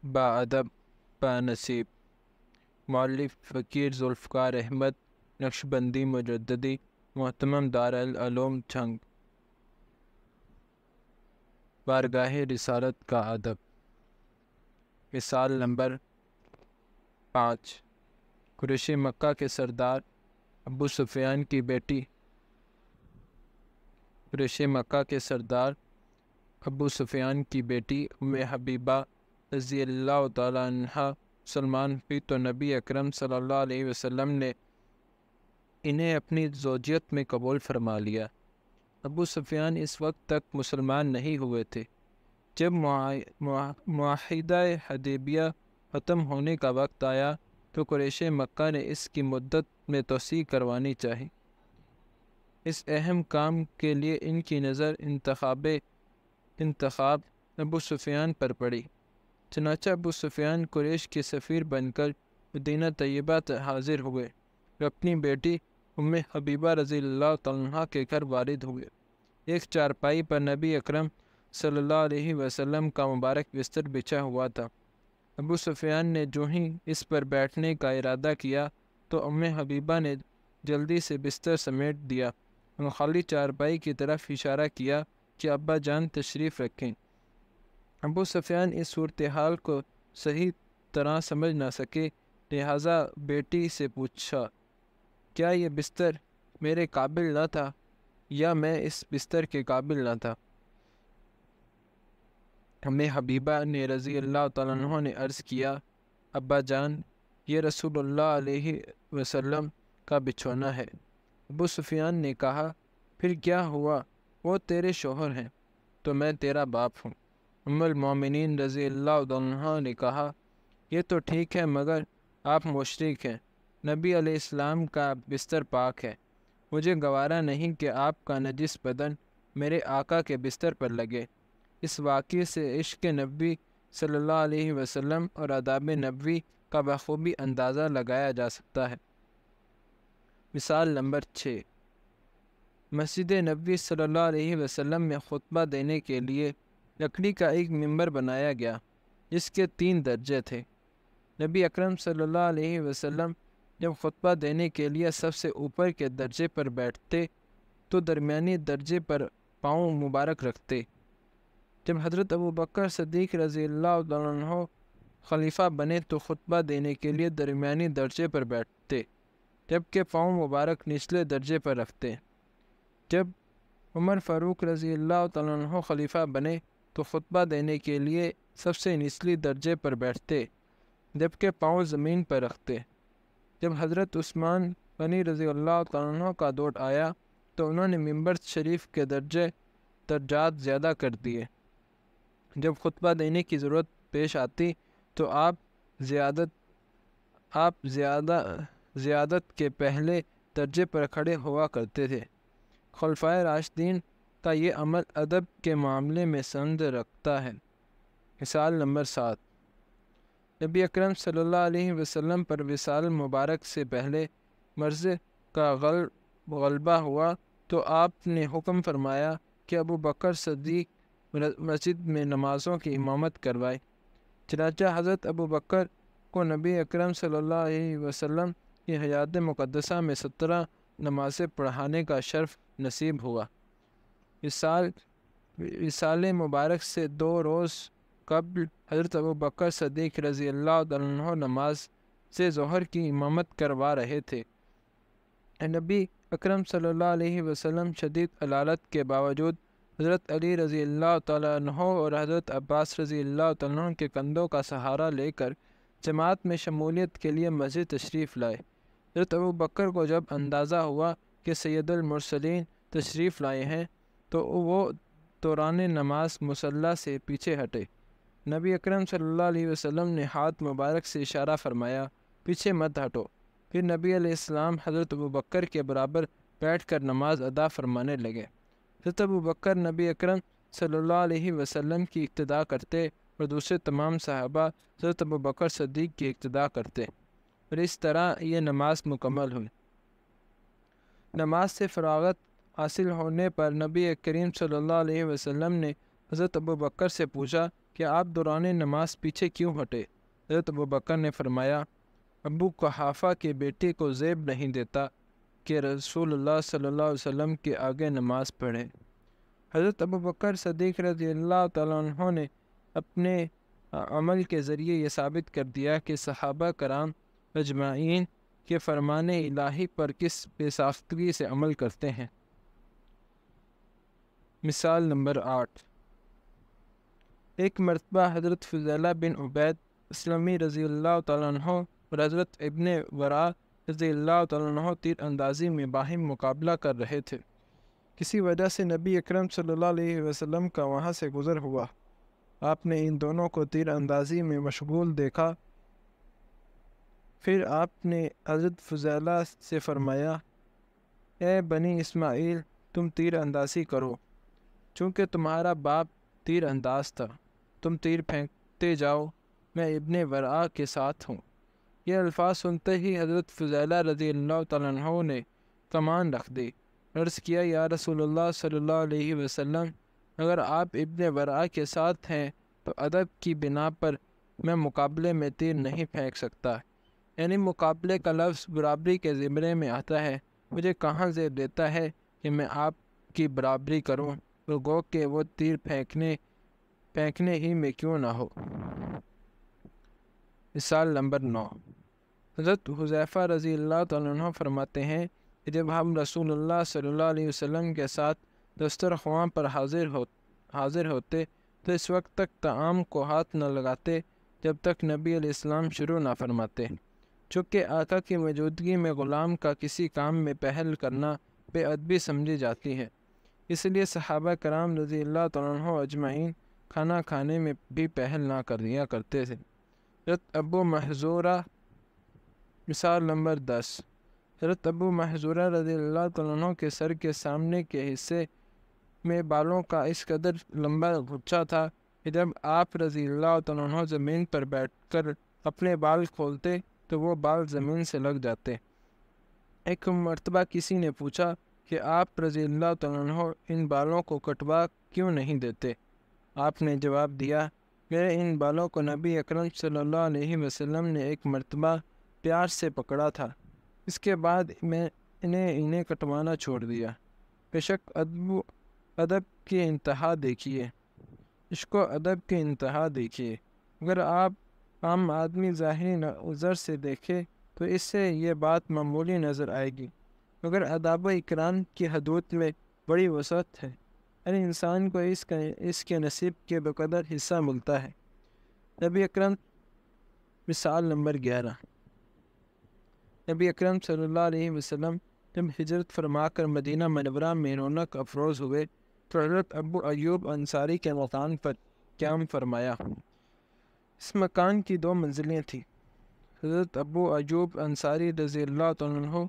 باادب بانصیب مؤلف فقیر ذوالفقار احمد نقشبندی مجددی محتمم دارالعلوم چھنگ بارگاہ رسالت کا ادب مثال نمبر 5 قریش مکہ کے سردار ابو سفیان کی بیٹی قریش مکہ کے سردار ابو سفیان کی بیٹی ام حبیبہ رضی اللہ تعالیٰ عنہ مسلمان ہوئی تو نبی اکرم صلی اللہ علیہ وسلم نے انہیں اپنی زوجیت میں قبول فرما لیا۔ ابو سفیان اس وقت تک مسلمان نہیں ہوئے تھے۔ جب معاہدہ حدیبیہ ختم ہونے کا وقت آیا تو قریش مکہ نے اس کی مدت میں توسیع کروانی چاہی۔ اس اہم کام کے لیے ان کی نظر انتخاب ابو سفیان پر پڑی۔ چنانچہ ابو سفیان قریش کے سفیر بن کر مدینہ طیبہ حاضر ہوئے اور اپنی بیٹی ام حبیبہ رضی اللہ عنہا کے گھر وارد ہوئے۔ ایک چارپائی پر نبی اکرم صلی اللہ علیہ وسلم کا مبارک بستر بچھا ہوا تھا۔ ابو سفیان نے جو ہی اس پر بیٹھنے کا ارادہ کیا تو ام حبیبہ نے جلدی سے بستر سمیٹ دیا اور خالی چارپائی کی طرف اشارہ کیا کہ ابا جان تشریف رکھیں۔ ابو سفیان اس صورتحال کو صحیح طرح سمجھ نہ سکے، لہٰذا بیٹی سے پوچھا، کیا یہ بستر میرے قابل نہ تھا یا میں اس بستر کے قابل نہ تھا؟ ام حبیبہ نے رضی اللہ تعالیٰ عنہ نے عرض کیا، ابا جان، یہ رسول اللہ علیہ وسلم کا بچھونا ہے۔ ابو سفیان نے کہا، پھر کیا ہوا، وہ تیرے شوہر ہیں تو میں تیرا باپ ہوں۔ ام المومنین رضی اللہ عنہ نے کہا، یہ تو ٹھیک ہے مگر آپ مشرک ہیں، نبی علیہ السلام کا بستر پاک ہے، مجھے گوارا نہیں کہ آپ کا نجس بدن میرے آقا کے بستر پر لگے۔ اس واقعے سے عشق نبی صلی اللہ علیہ وسلم اور آداب نبوی کا بخوبی اندازہ لگایا جا سکتا ہے۔ مثال نمبر 6 مسجد نبوی صلی اللہ علیہ وسلم میں خطبہ دینے کے لیے لکڑی کا ایک ممبر بنایا گیا جس کے 3 درجے تھے۔ نبی اکرم صلی اللہ علیہ وسلم جب خطبہ دینے کے لیے سب سے اوپر کے درجے پر بیٹھتے تو درمیانی درجے پر پاؤں مبارک رکھتے۔ جب حضرت ابو بکر صدیق رضی اللہ عنہ خلیفہ بنے تو خطبہ دینے کے لیے درمیانی درجے پر بیٹھتے جبکہ پاؤں مبارک نچلے درجے پر رکھتے۔ جب عمر فاروق رضی اللہ تعالیٰ عنہ خلیفہ بنے تو خطبہ دینے کے لیے سب سے نچلی درجے پر بیٹھتے جبکہ پاؤں زمین پر رکھتے۔ جب حضرت عثمان غنی رضی اللہ تعالیٰ عنہ کا دور آیا تو انہوں نے ممبر شریف کے درجات زیادہ کر دیے۔ جب خطبہ دینے کی ضرورت پیش آتی تو آپ زیادت کے پہلے درجے پر کھڑے ہوا کرتے تھے۔ خلفائے راشدین کا یہ عمل ادب کے معاملے میں سند رکھتا ہے۔ مثال نمبر 7 نبی اکرم صلی اللہ علیہ وسلم پر وصال مبارک سے پہلے مرض کا غلبہ ہوا تو آپ نے حکم فرمایا کہ ابو بکر صدیق مسجد میں نمازوں کی امامت کروائے۔ چنانچہ حضرت ابو بکر کو نبی اکرم صلی اللہ علیہ وسلم کی حیات مقدسہ میں 17 نمازیں پڑھانے کا شرف نصیب ہوا۔ وصال مبارک سے 2 روز قبل حضرت ابو بکر صدیق رضی اللہ عنہ نماز سے ظہر کی امامت کروا رہے تھے۔ نبی اکرم صلی اللہ علیہ وسلم شدید علالت کے باوجود حضرت علی رضی اللہ تعالیٰ عنہ اور حضرت عباس رضی اللہ تعالیٰ عنہ کے کندھوں کا سہارا لے کر جماعت میں شمولیت کے لیے مسجد تشریف لائے۔ حضرت ابو بکر کو جب اندازہ ہوا کہ سید المرسلین تشریف لائے ہیں تو وہ دوران نماز مصلی سے پیچھے ہٹے۔ نبی اکرم صلی اللہ علیہ وسلم نے ہاتھ مبارک سے اشارہ فرمایا، پیچھے مت ہٹو۔ پھر نبی علیہ السلام حضرت ابو بکر کے برابر بیٹھ کر نماز ادا فرمانے لگے۔ حضرت ابو بکر نبی اکرم صلی اللہ علیہ وسلم کی اقتداء کرتے اور دوسرے تمام صحابہ حضرت ابو بکر صدیق کی اقتداء کرتے اور اس طرح یہ نماز مکمل ہوئی۔ نماز سے فراغت حاصل ہونے پر نبی کریم صلی اللہ علیہ وسلم نے حضرت ابو بکر سے پوچھا کہ آپ دوران نماز پیچھے کیوں ہٹے؟ حضرت ابوبکر نے فرمایا، ابو قحافہ کے بیٹے کو زیب نہیں دیتا کہ رسول اللہ صلی اللہ علیہ وسلم کے آگے نماز پڑھے۔ حضرت ابوبکر صدیق رضی اللہ تعالیٰ عنہ نے اپنے عمل کے ذریعے یہ ثابت کر دیا کہ صحابہ کرام اجمعین کے فرمان الہی پر کس بے ساختگی سے عمل کرتے ہیں۔ مثال نمبر 8۔ ایک مرتبہ حضرت فضیلہ بن عبید اسلمی رضی اللہ تعالیٰ عنہ اور حضرت ابن ورا رضی اللہ تعالیٰ عنہ تیر اندازی میں باہم مقابلہ کر رہے تھے۔ کسی وجہ سے نبی اکرم صلی اللہ علیہ وسلم کا وہاں سے گزر ہوا۔ آپ نے ان دونوں کو تیر اندازی میں مشغول دیکھا۔ پھر آپ نے حضرت فضیلہ سے فرمایا، اے بنی اسماعیل، تم تیر اندازی کرو، چونکہ تمہارا باپ تیر انداز تھا، تم تیر پھینکتے جاؤ، میں ابن ورا کے ساتھ ہوں۔ یہ الفاظ سنتے ہی حضرت فضیلہ رضی اللہ تعالیٰ عنہ نے کمان رکھ دی۔ عرض کیا، یا رسول اللہ صلی اللہ علیہ وسلم، اگر آپ ابن ورا کے ساتھ ہیں تو ادب کی بنا پر میں مقابلے میں تیر نہیں پھینک سکتا۔ یعنی مقابلے کا لفظ برابری کے زمرے میں آتا ہے، مجھے کہاں زیب دیتا ہے کہ میں آپ کی برابری کروں، اور گو کہ وہ تیر پھینکنے ہی میں کیوں نہ ہو۔ مثال نمبر 9۔ حضرت حذیفہ رضی اللہ تعالیٰ عنہ فرماتے ہیں کہ جب ہم رسول اللہ صلی اللہ علیہ وسلم کے ساتھ دسترخوان پر حاضر ہوتے تو اس وقت تک طعام کو ہاتھ نہ لگاتے جب تک نبی علیہ السلام شروع نہ فرماتے۔ چونکہ آقا کی موجودگی میں غلام کا کسی کام میں پہل کرنا بے ادبی سمجھی جاتی ہے، اس لیے صحابہ کرام رضی اللہ تعالیٰ عنہ اجمعین کھانا کھانے میں بھی پہل نہ کریا کرتے تھے۔ حضرت ابو محذورہ۔ مثال نمبر 10۔ حضرت ابو محذورہ رضی اللہ تعالیٰ عنہ کے سر کے سامنے کے حصے میں بالوں کا اس قدر لمبا گچھا تھا کہ جب آپ رضی اللہ تعالیٰ عنہ زمین پر بیٹھ کر اپنے بال کھولتے تو وہ بال زمین سے لگ جاتے۔ ایک مرتبہ کسی نے پوچھا کہ آپ رضی اللہ تعالیٰ عنہ ان بالوں کو کٹوا کیوں نہیں دیتے؟ آپ نے جواب دیا، میرے ان بالوں کو نبی اکرم صلی اللہ علیہ وسلم نے ایک مرتبہ پیار سے پکڑا تھا، اس کے بعد میں انہیں کٹوانا چھوڑ دیا۔ بے شک ادب کی انتہا دیکھیے، عشق و ادب کی انتہا دیکھیے۔ اگر آپ عام آدمی ظاہری نظر سے دیکھے تو اس سے یہ بات معمولی نظر آئے گی، مگر آداب و اکرام کی حدود میں بڑی وسعت ہے، یعنی انسان کو اس کے نصیب کے بقدر حصہ ملتا ہے۔ نبی اکرم۔ مثال نمبر 11۔ نبی اکرم صلی اللہ علیہ وسلم جب ہجرت فرما کر مدینہ منورہ میں رونق افروز ہوئے تو حضرت ابو ایوب انصاری کے مکان پر قیام فرمایا۔ اس مکان کی 2 منزلیں تھیں۔ حضرت ابو ایوب انصاری رضی اللہ تعالیٰ عنہ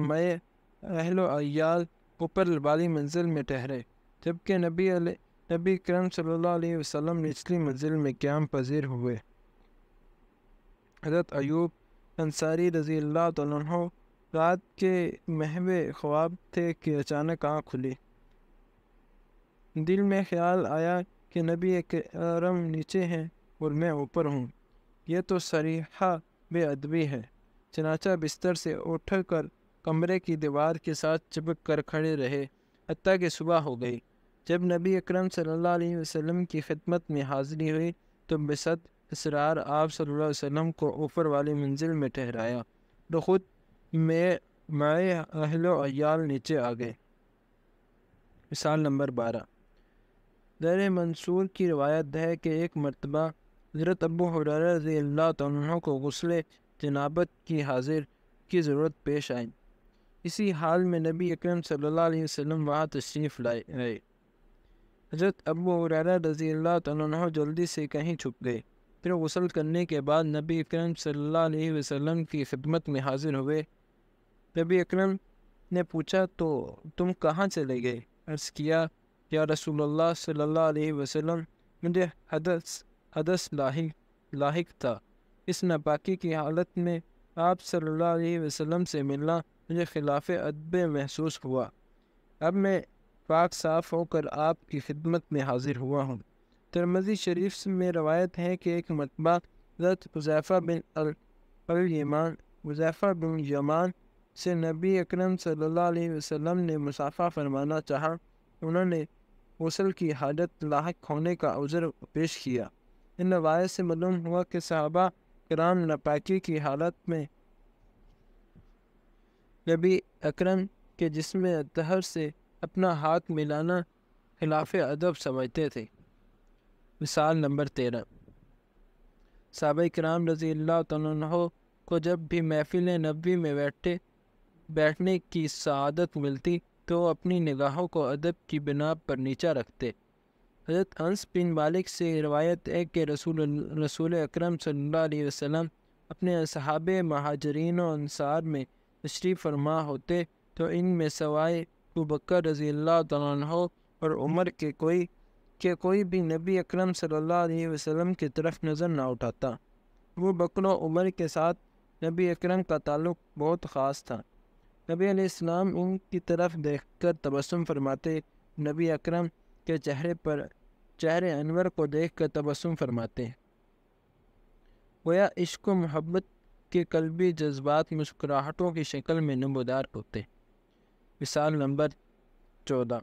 میں اہل و عیال اوپر والی منزل میں ٹھہرے، جبکہ نبی اکرم صلی اللہ علیہ وسلم نچلی منزل میں قیام پذیر ہوئے۔ حضرت ایوب انصاری رضی اللہ تعالیٰ عنہ رات کے محو خواب تھے کہ اچانک آنکھ کھلی۔ دل میں خیال آیا کہ نبی اکرم نیچے ہیں اور میں اوپر ہوں، یہ تو صریحہ بے ادبی ہے۔ چنانچہ بستر سے اٹھ کر کمرے کی دیوار کے ساتھ چپک کر کھڑے رہے حتیٰ کہ صبح ہو گئی۔ جب نبی اکرم صلی اللہ علیہ وسلم کی خدمت میں حاضری ہوئی تو بصد اصرار آپ صلی اللہ علیہ وسلم کو اوپر والی منزل میں ٹھہرایا تو خود میں اہل و عیال نیچے آ گئے۔ مثال نمبر 12۔ در منصور کی روایت ہے کہ ایک مرتبہ حضرت ابو ہریرہ رضی اللہ تعالیٰ عنہ کو غسل جنابت کی ضرورت پیش آئی۔ اسی حال میں نبی اکرم صلی اللہ علیہ وسلم وہاں تشریف لائے۔ حضرت ابو ہریرہ رضی اللہ تعالیٰ عنہ جلدی سے کہیں چھپ گئے، پھر غسل کرنے کے بعد نبی اکرم صلی اللہ علیہ وسلم کی خدمت میں حاضر ہوئے۔ نبی اکرم نے پوچھا، تو تم کہاں چلے گئے؟ عرض کیا، یا رسول اللہ صلی اللہ علیہ وسلم، مجھے حدث لاحق تھا۔ اس ناپاکی کی حالت میں آپ صلی اللہ علیہ وسلم سے ملنا مجھے خلاف ادب محسوس ہوا۔ اب میں پاک صاف ہو کر آپ کی خدمت میں حاضر ہوا ہوں۔ ترمذی شریف میں روایت ہے کہ ایک مرتبہ حضرت حذیفہ بن یمان سے نبی اکرم صلی اللہ علیہ وسلم نے مصافحہ فرمانا چاہا۔ انہوں نے غسل کی حاجت لاحق ہونے کا عذر پیش کیا۔ ان روایت سے معلوم ہوا کہ صحابہ کرام ناپاکی کی حالت میں نبی اکرم کے جسم اطہر سے اپنا ہاتھ ملانا خلاف ادب سمجھتے تھے۔ مثال نمبر 13، صحابہ کرام رضی اللہ تعالیٰ عنہ کو جب بھی محفل نبوی میں بیٹھنے کی سعادت ملتی تو وہ اپنی نگاہوں کو ادب کی بنا پر نیچا رکھتے۔ حضرت انس بن مالک سے روایت ہے کہ رسول اکرم صلی اللہ علیہ وسلم اپنے اصحاب مہاجرین و انصار میں تشریف فرما ہوتے تو ان میں سوائے ابوبکر رضی اللہ تعالیٰ عنہ اور عمر کے کوئی بھی نبی اکرم صلی اللہ علیہ وسلم کی طرف نظر نہ اٹھاتا۔ ابوبکر و عمر کے ساتھ نبی اکرم کا تعلق بہت خاص تھا۔ نبی علیہ السلام ان کی طرف دیکھ کر تبسم فرماتے، نبی اکرم کے چہرے انور کو دیکھ کر تبسم فرماتے، گویا عشق و محبت کے قلبی جذبات مسکراہٹوں کی شکل میں نمودار ہوتے۔ مثال نمبر 14،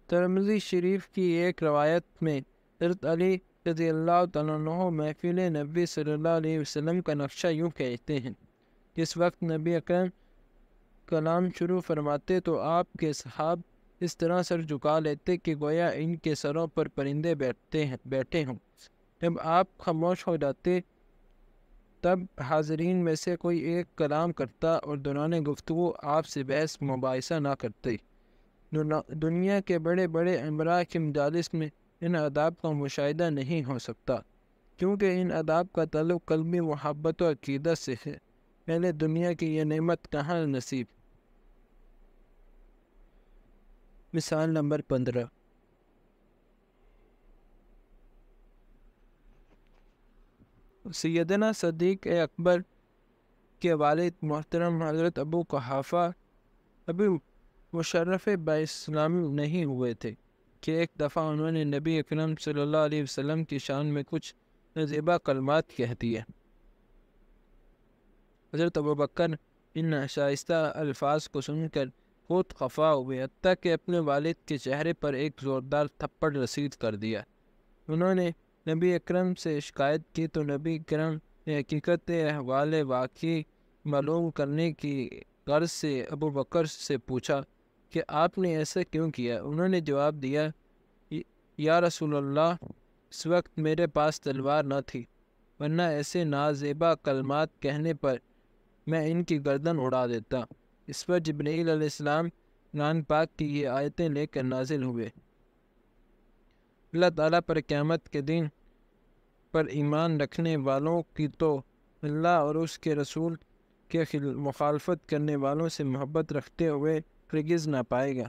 ترمذی شریف کی ایک روایت میں حضرت علی رضی اللہ تعالیٰ عنہ محفل نبی صلی اللہ علیہ وسلم کا نقشہ یوں کہتے ہیں، جس وقت نبی اکرم کلام شروع فرماتے تو آپ کے صحاب اس طرح سر جھکا لیتے کہ گویا ان کے سروں پر پرندے بیٹھے ہوں۔ جب آپ خاموش ہو جاتے تب حاضرین میں سے کوئی ایک کلام کرتا اور دوران گفتگو آپ سے بحث مباحثہ نہ کرتے۔ دنیا کے بڑے بڑے امراء کی مجالس میں ان آداب کا مشاہدہ نہیں ہو سکتا، کیونکہ ان آداب کا تعلق قلبی محبت و عقیدت سے ہے۔ پہلے دنیا کی یہ نعمت کہاں نصیب۔ مثال نمبر 15، سیدنا صدیق اکبر کے والد محترم حضرت ابو قحافہ ابھی مشرف اسلام نہیں ہوئے تھے کہ ایک دفعہ انہوں نے نبی اکرم صلی اللہ علیہ وسلم کی شان میں کچھ نازیبا کلمات کہہ دیے۔ حضرت ابوبکر ان شائستہ الفاظ کو سن کر خود خفا ہوئے، حتیٰ کہ اپنے والد کے چہرے پر ایک زوردار تھپڑ رسید کر دیا۔ انہوں نے نبی اکرم سے شکایت کی تو نبی اکرم نے حقیقت احوال واقعی معلوم کرنے کی غرض سے ابوبکر سے پوچھا کہ آپ نے ایسا کیوں کیا؟ انہوں نے جواب دیا، یا رسول اللہ، اس وقت میرے پاس تلوار نہ تھی، ورنہ ایسے نازیبا کلمات کہنے پر میں ان کی گردن اڑا دیتا۔ اس پر جبرائیل علیہ السلام قرآن پاک کی یہ آیتیں لے کر نازل ہوئے۔ اللہ تعالیٰ پر قیامت کے دن پر ایمان رکھنے والوں کی تو اللہ اور اس کے رسول کے مخالفت کرنے والوں سے محبت رکھتے ہوئے ہرگز نہ پائے گا۔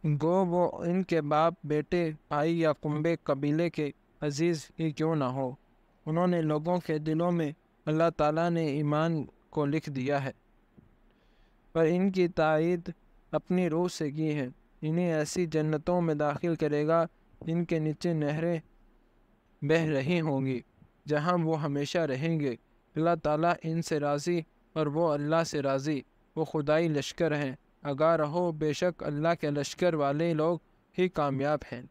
گو وہ ان کے باپ، بیٹے، بھائی یا کنبے قبیلے کے عزیز ہی کیوں نہ ہو، انہوں نے لوگوں کے دلوں میں اللہ تعالیٰ نے ایمان کو لکھ دیا ہے، پر ان کی تائید اپنی روح سے کی ہے۔ انہیں ایسی جنتوں میں داخل کرے گا جن کے نیچے نہریں بہہ رہی ہوں گی، جہاں وہ ہمیشہ رہیں گے۔ اللہ تعالیٰ ان سے راضی اور وہ اللہ سے راضی، وہ خدائی لشکر ہیں۔ آگاہ رہو، بے شک اللہ کے لشکر والے لوگ ہی کامیاب ہیں۔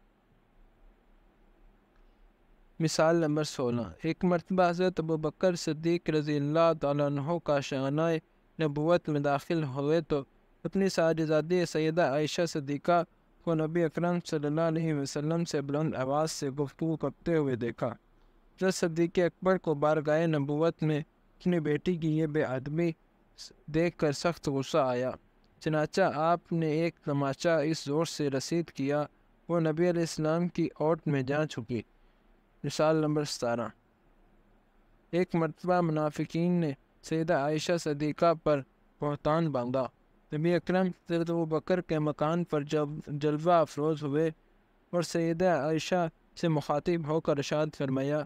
مثال نمبر 16، ایک مرتبہ حضرت ابوبکر صدیق رضی اللہ تعالیٰ عنہ کا شانہ نبوت میں داخل ہوئے تو اپنی ساجزادی سیدہ عائشہ صدیقہ کو نبی اکرم صلی اللہ علیہ وسلم سے بلند آواز سے گفتگو کرتے ہوئے دیکھا۔ حضرت صدیق اکبر کو بارگاہ نبوت میں اپنی بیٹی کی یہ بے ادبی دیکھ کر سخت غصہ آیا، چنانچہ آپ نے ایک تماچا اس زور سے رسید کیا وہ نبی علیہ السلام کی اوٹ میں جا چھپی۔ مثال نمبر 17، ایک مرتبہ منافقین نے سیدہ عائشہ صدیقہ پر بہتان باندھا۔ نبی اکرم حضرت ابوبکر کے مکان پر جب جلوہ افروز ہوئے اور سیدہ عائشہ سے مخاطب ہو کر ارشاد فرمایا،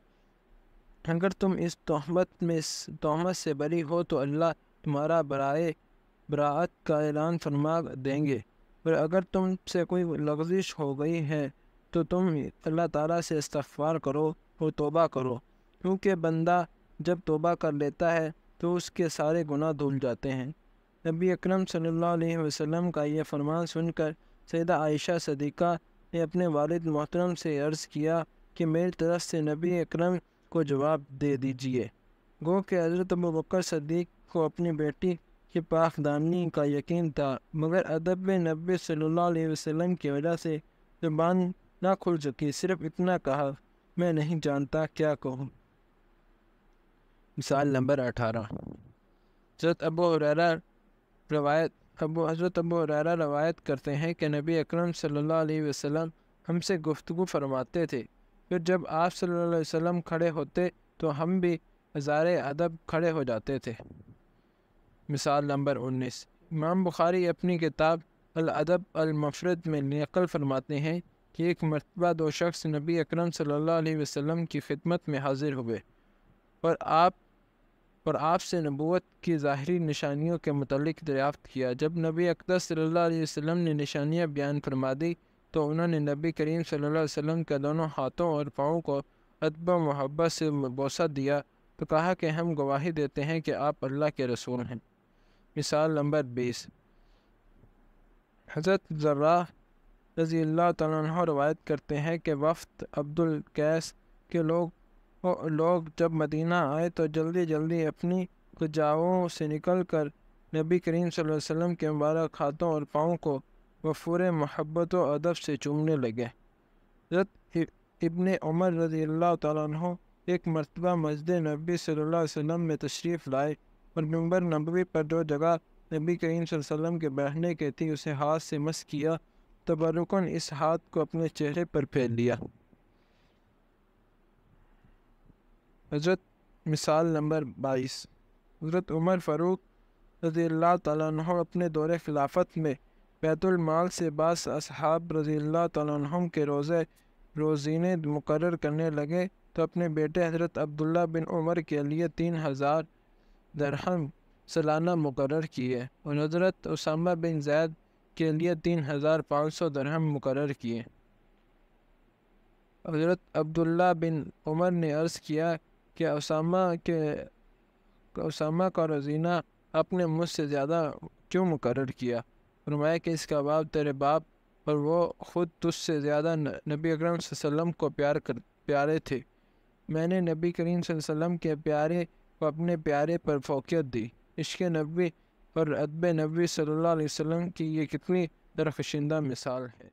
اگر تم اس تہمت سے بری ہو تو اللہ تمہارا برائے براءت کا اعلان فرما دیں گے، اور اگر تم سے کوئی لغزش ہو گئی ہے تو تم اللہ تعالیٰ سے استغفار کرو اور توبہ کرو، کیونکہ بندہ جب توبہ کر لیتا ہے تو اس کے سارے گناہ دھل جاتے ہیں۔ نبی اکرم صلی اللہ علیہ وسلم کا یہ فرمان سن کر سیدہ عائشہ صدیقہ نے اپنے والد محترم سے عرض کیا کہ میری طرف سے نبی اکرم کو جواب دے دیجیے۔ گو کہ حضرت ابوبکر صدیق کو اپنی بیٹی کی پاک دامنی کا یقین تھا، مگر ادب نبی صلی اللہ علیہ وسلم کی وجہ سے زبان نہ کھل سکی، صرف اتنا کہا، میں نہیں جانتا کیا کہوں۔ مثال نمبر 18۔ حضرت ابو ہریرہ روایت کرتے ہیں کہ نبی اکرم صلی اللہ علیہ وسلم ہم سے گفتگو فرماتے تھے، پھر جب آپ صلی اللہ علیہ وسلم کھڑے ہوتے تو ہم بھی ہزار ادب کھڑے ہو جاتے تھے۔ مثال نمبر 19۔ امام بخاری اپنی کتاب الادب المفرد میں نقل فرماتے ہیں کہ ایک مرتبہ دو شخص نبی اکرم صلی اللہ علیہ وسلم کی خدمت میں حاضر ہوئے اور آپ سے نبوت کی ظاہری نشانیوں کے متعلق دریافت کیا۔ جب نبی اقدس صلی اللہ علیہ وسلم نے نشانیاں بیان فرما دی تو انہوں نے نبی کریم صلی اللہ علیہ وسلم کے دونوں ہاتھوں اور پاؤں کو ادب و محبت سے بوسہ دیا تو کہا کہ ہم گواہی دیتے ہیں کہ آپ اللہ کے رسول ہیں۔ مثال نمبر 20۔ حضرت ذرہ رضی اللہ تعالیٰ عنہ روایت کرتے ہیں کہ وفد عبد القیس کے لوگ جب مدینہ آئے تو جلدی جلدی اپنی کجاؤں سے نکل کر نبی کریم صلی اللہ علیہ وسلم کے مبارک ہاتھوں اور پاؤں کو وفور محبت و ادب سے چومنے لگے۔ حضرت ابن عمر رضی اللہ تعالیٰ عنہ ایک مرتبہ مسجد نبی صلی اللہ علیہ وسلم میں تشریف لائے اور منبر نبوی پر جو جگہ نبی کریم صلی اللہ علیہ وسلم کے بیٹھنے کی تھی اسے ہاتھ سے مس کیا، تبرکاً اس ہاتھ کو اپنے چہرے پر پھیر لیا۔ مثال نمبر 22۔ حضرت عمر فاروق رضی اللہ تعالیٰ عنہ اپنے دور خلافت میں بیت المال سے بعض اصحاب رضی اللہ تعالیٰ عنہ کے روزینے مقرر کرنے لگے تو اپنے بیٹے حضرت عبداللہ بن عمر کے لیے 3000 درہم سالانہ مقرر کیے اور حضرت اسامہ بن زید کے لیے 3500 درہم مقرر کیے۔ حضرت عبداللہ بن عمر نے عرض کیا کہ اسامہ کا روزینہ آپ نے مجھ سے زیادہ کیوں مقرر کیا؟ فرمایا کہ اس کا باب تیرے باپ اور وہ خود تجھ سے زیادہ نبی اکرم صلی اللہ علیہ وسلم کو پیارے تھے۔ میں نے نبی کریم صلی اللہ علیہ وسلم کے پیارے کو اپنے پیارے پر فوقیت دی۔ عشق نبی اور ادب نبی صلی اللہ علیہ وسلم کی یہ کتنی درخشندہ مثال ہے۔